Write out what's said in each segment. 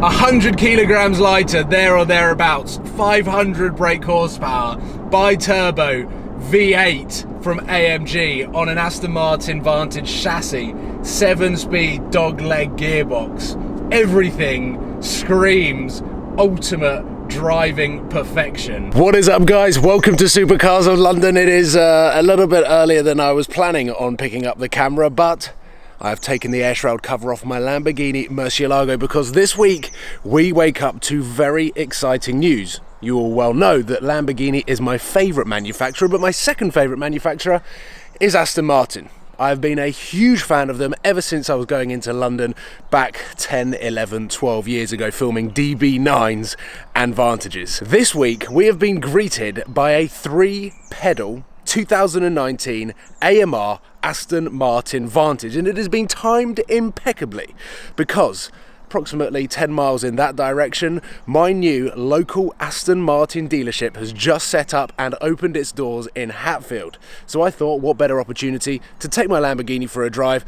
100 kilograms lighter, there or thereabouts, 500 brake horsepower, bi-turbo V8 from AMG on an Aston Martin Vantage chassis, 7-speed dog-leg gearbox. Everything screams ultimate driving perfection. What is up, guys? Welcome to Supercars of London. It is a little bit earlier than I was planning on picking up the camera, but I've taken the air shroud cover off my Lamborghini Murcielago because this week we wake up to very exciting news. You all well know that Lamborghini is my favourite manufacturer, but my second favourite manufacturer is Aston Martin. I've been a huge fan of them ever since I was going into London back 10, 11, 12 years ago filming DB9s and Vantages. This week we have been greeted by a 3-pedal 2019 AMR Aston Martin Vantage, and it has been timed impeccably because approximately 10 miles in that direction, my new local Aston Martin dealership has just set up and opened its doors in Hatfield. So I thought, what better opportunity to take my Lamborghini for a drive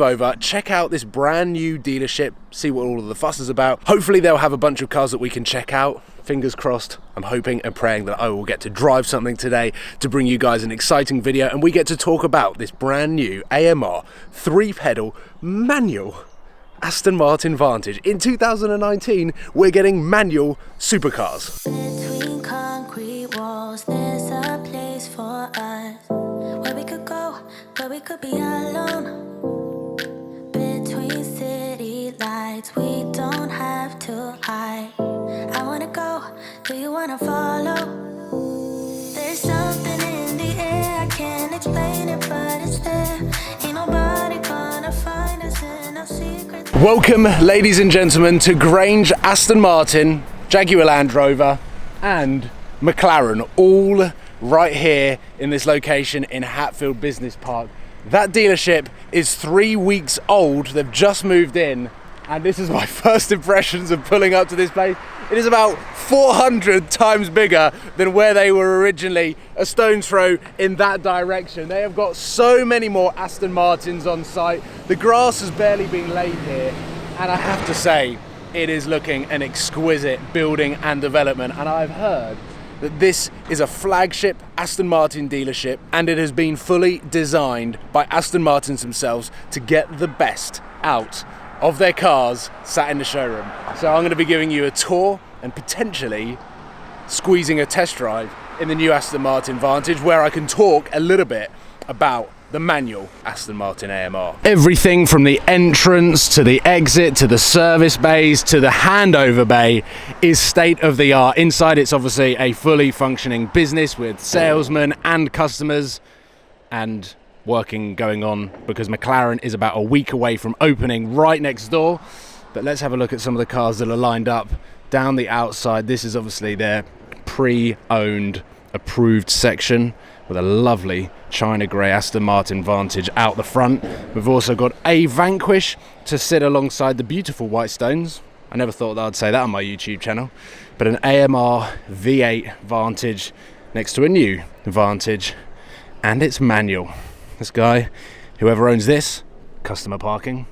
over, check out this brand new dealership, see what all of the fuss is about. Hopefully they'll have a bunch of cars that we can check out. Fingers crossed. I'm hoping and praying that I will get to drive something today to bring you guys an exciting video, and we get to talk about this brand new AMR 3-pedal manual Aston Martin Vantage. In 2019, we're getting manual supercars. Between concrete walls, there's a place for us where we could go, where we could be alone. Between city lights, we don't have to hide. I wanna go, do you wanna follow? There's something in the air, I can't explain it, but it's there. Ain't nobody gonna find us in our secrets. Welcome, ladies and gentlemen, to Grange, Aston Martin, Jaguar Land Rover and McLaren, all right here in this location in Hatfield Business Park. That dealership is 3 weeks old. They've just moved in, and this is my first impressions of pulling up to this place. It is about 400 times bigger than where they were originally, a stone's throw in that direction. They have got so many more Aston Martins on site. The grass has barely been laid here, and I have to say, it is looking an exquisite building and development. And I've heard that this is a flagship Aston Martin dealership, and it has been fully designed by Aston Martins themselves to get the best out of their cars sat in the showroom. So I'm going to be giving you a tour and potentially squeezing a test drive in the new Aston Martin Vantage, where I can talk a little bit about the manual Aston Martin AMR. Everything from the entrance to the exit to the service bays to the handover bay is state of the art. Inside it's obviously a fully functioning business with salesmen and customers and working going on because McLaren is about a week away from opening right next door. But let's have a look at some of the cars that are lined up down the outside. This is obviously their pre-owned approved section with a lovely China grey Aston Martin Vantage out the front. We've also got a Vanquish to sit alongside the beautiful white stones. I never thought that I'd say that on my YouTube channel, but an AMR V8 Vantage next to a new Vantage, and it's manual. This guy, whoever owns this, customer parking,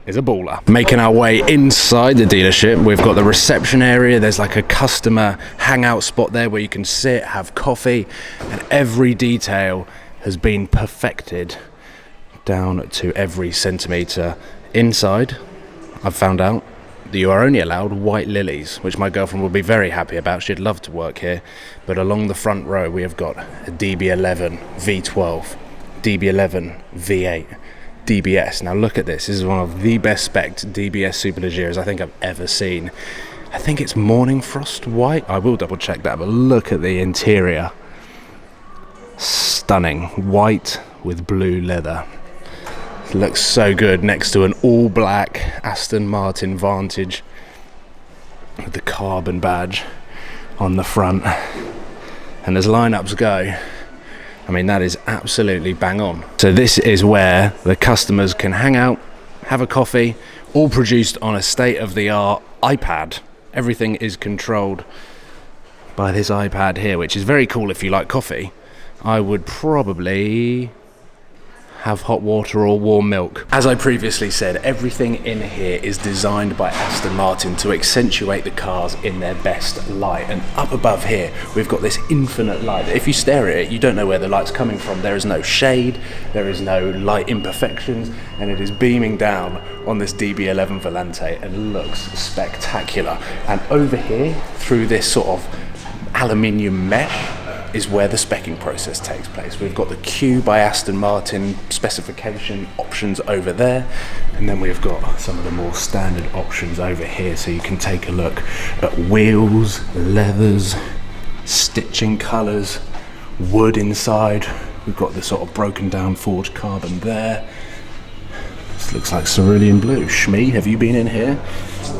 is a baller. Making our way inside the dealership, we've got the reception area. There's like a customer hangout spot there where you can sit, have coffee, and every detail has been perfected down to every centimetre. Inside, I've found out that you are only allowed white lilies, which my girlfriend will be very happy about. She'd love to work here. But along the front row, we have got a DB11 V12, DB11 V8, DBS. Now look at this. This is one of the best spec DBS Superleggeras I think I've ever seen. I think it's Morning Frost white. I will double check that, but look at the interior. Stunning. White with blue leather. It looks so good next to an all black Aston Martin Vantage with the carbon badge on the front. And as lineups go, I mean, that is absolutely bang on. So this is where the customers can hang out, have a coffee, all produced on a state-of-the-art iPad. Everything is controlled by this iPad here, which is very cool if you like coffee. I would probably have hot water or warm milk. As I previously said, everything in here is designed by Aston Martin to accentuate the cars in their best light. And up above here, we've got this infinite light. If you stare at it, you don't know where the light's coming from. There is no shade, there is no light imperfections, and it is beaming down on this DB11 Volante and looks spectacular. And over here, through this sort of aluminium mesh, is where the speccing process takes place. We've got the Q by Aston Martin specification options over there, and then we've got some of the more standard options over here, so you can take a look at wheels, leathers, stitching colours, wood inside. We've got the sort of broken down forged carbon there. This looks like cerulean blue. Shmee, have you been in here?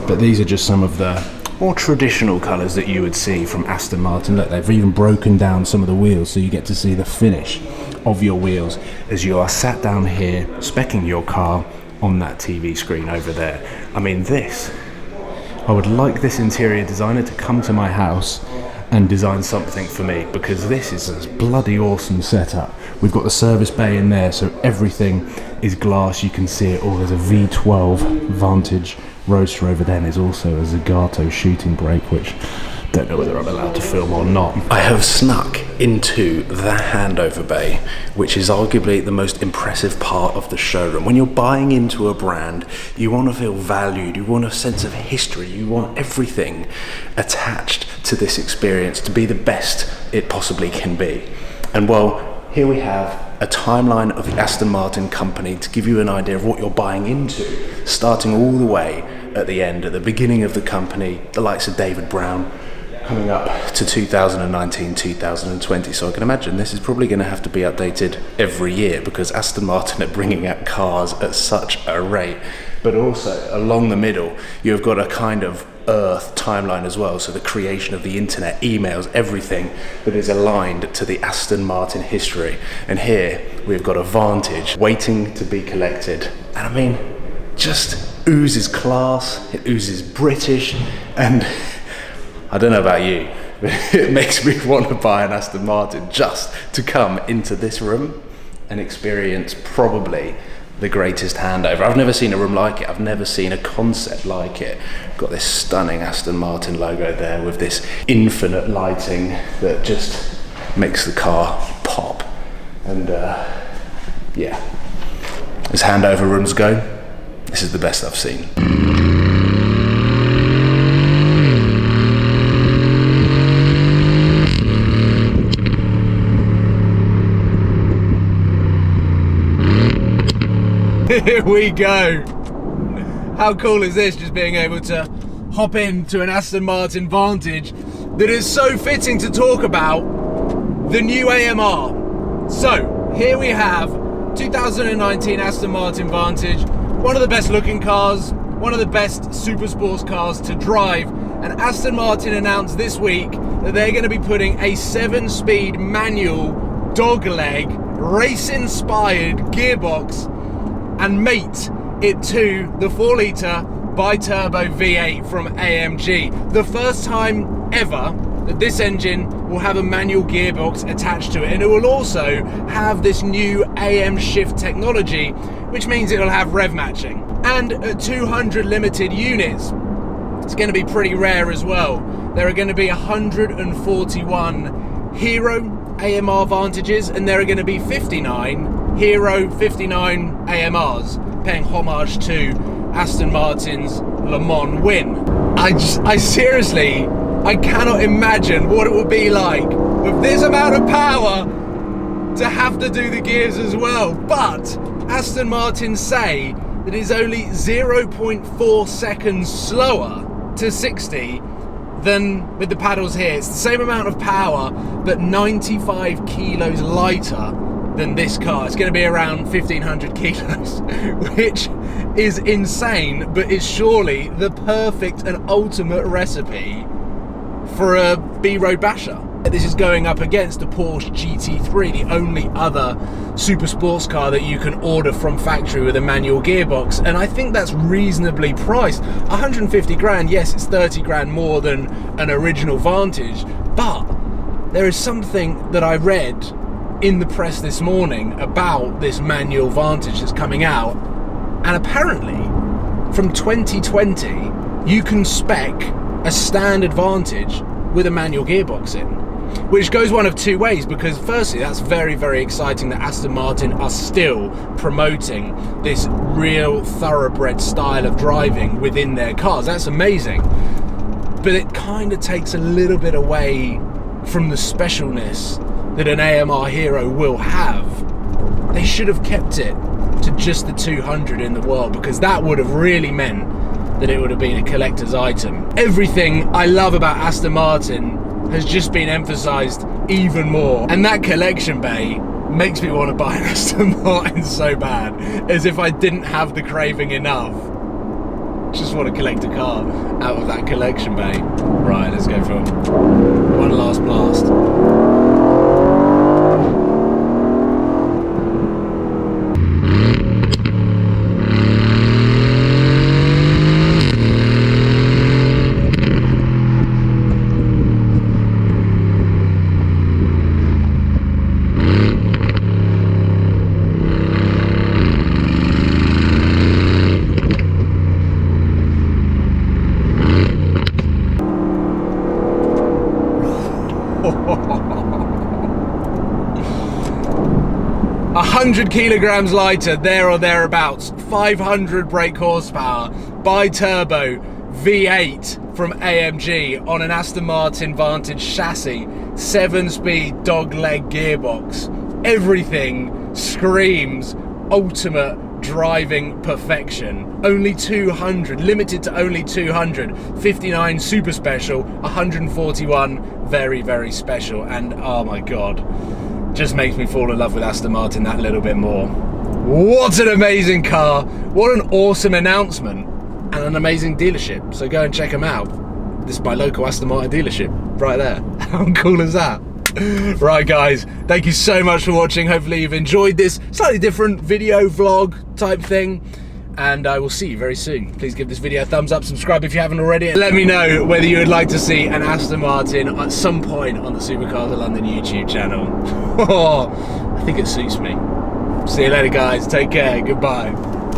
But these are just some of the more traditional colours that you would see from Aston Martin. Look, they've even broken down some of the wheels so you get to see the finish of your wheels as you are sat down here speccing your car on that TV screen over there. I mean, I would like this interior designer to come to my house and design something for me, because this is a bloody awesome setup. We've got the service bay in there, so everything is glass, you can see it all. There's a V12 Vantage roadster over there, and there's also a Zagato shooting brake, which don't know whether I'm allowed to film or not. I have snuck into the handover bay, which is arguably the most impressive part of the showroom. When you're buying into a brand, you want to feel valued, you want a sense of history, you want everything attached to this experience to be the best it possibly can be. And well, here we have a timeline of the Aston Martin company to give you an idea of what you're buying into, starting all the way at the end, at the beginning of the company, the likes of David Brown, coming up to 2019, 2020. So I can imagine this is probably going to have to be updated every year, because Aston Martin are bringing out cars at such a rate. But also along the middle, you've got a kind of Earth timeline as well, so the creation of the internet, emails, everything that is aligned to the Aston Martin history. And here we've got a Vantage waiting to be collected, and I mean, just oozes class, it oozes British, and I don't know about you, but it makes me want to buy an Aston Martin just to come into this room and experience probably the greatest handover. I've never seen a room like it. I've never seen a concept like it. Got this stunning Aston Martin logo there with this infinite lighting that just makes the car pop. And yeah, as handover rooms go, this is the best I've seen. Here we go. How cool is this, just being able to hop into an Aston Martin Vantage that is so fitting to talk about the new AMR. So here we have 2019 Aston Martin Vantage, one of the best looking cars, one of the best super sports cars to drive, and Aston Martin announced this week that they're going to be putting a 7-speed manual dogleg race inspired gearbox and mate it to the 4-litre bi-turbo V8 from AMG. The first time ever that this engine will have a manual gearbox attached to it, and it will also have this new AM shift technology, which means it'll have rev matching. And at 200 limited units, it's going to be pretty rare as well. There are going to be 141 Hero AMR Vantages, and there are going to be 59 Hero 59 AMRs, paying homage to Aston Martin's Le Mans win. I seriously, I cannot imagine what it would be like with this amount of power to have to do the gears as well. But Aston Martin say that it's only 0.4 seconds slower to 60 than with the paddles here. It's the same amount of power, but 95 kilos lighter than this car. It's going to be around 1,500 kilos, which is insane, but is surely the perfect and ultimate recipe for a B-road basher. This is going up against a Porsche GT3, the only other super sports car that you can order from factory with a manual gearbox, and I think that's reasonably priced. 150 grand, yes, it's 30 grand more than an original Vantage, but there is something that I read in the press this morning about this manual Vantage that's coming out, and apparently from 2020 you can spec a standard Vantage with a manual gearbox in, which goes one of two ways, because firstly that's very, very exciting that Aston Martin are still promoting this real thoroughbred style of driving within their cars. That's amazing, but it kind of takes a little bit away from the specialness that an AMR Hero will have. They should have kept it to just the 200 in the world, because that would have really meant that it would have been a collector's item. Everything I love about Aston Martin has just been emphasised even more, and that collection bay makes me want to buy an Aston Martin so bad, as if I didn't have the craving enough. Just want to collect a car out of that collection bay. Right, let's go for one last blast. A 100 kilograms lighter, there or thereabouts, 500 brake horsepower, bi-turbo V8 from AMG on an Aston Martin Vantage chassis, 7-speed dog-leg gearbox. Everything screams ultimate driving perfection. Only 200, limited to only 200, 59 super special, 141 very, very special, and oh my god, just makes me fall in love with Aston Martin that little bit more. What an amazing car, what an awesome announcement, and an amazing dealership, so go and check them out. This is my local Aston Martin dealership, right there. How cool is that? Right guys, thank you so much for watching. Hopefully you've enjoyed this slightly different video vlog type thing, and I will see you very soon. Please give this video a thumbs up, subscribe if you haven't already, and let me know whether you would like to see an Aston Martin at some point on the Supercars of London YouTube channel. I think it suits me. See you later guys, take care, goodbye.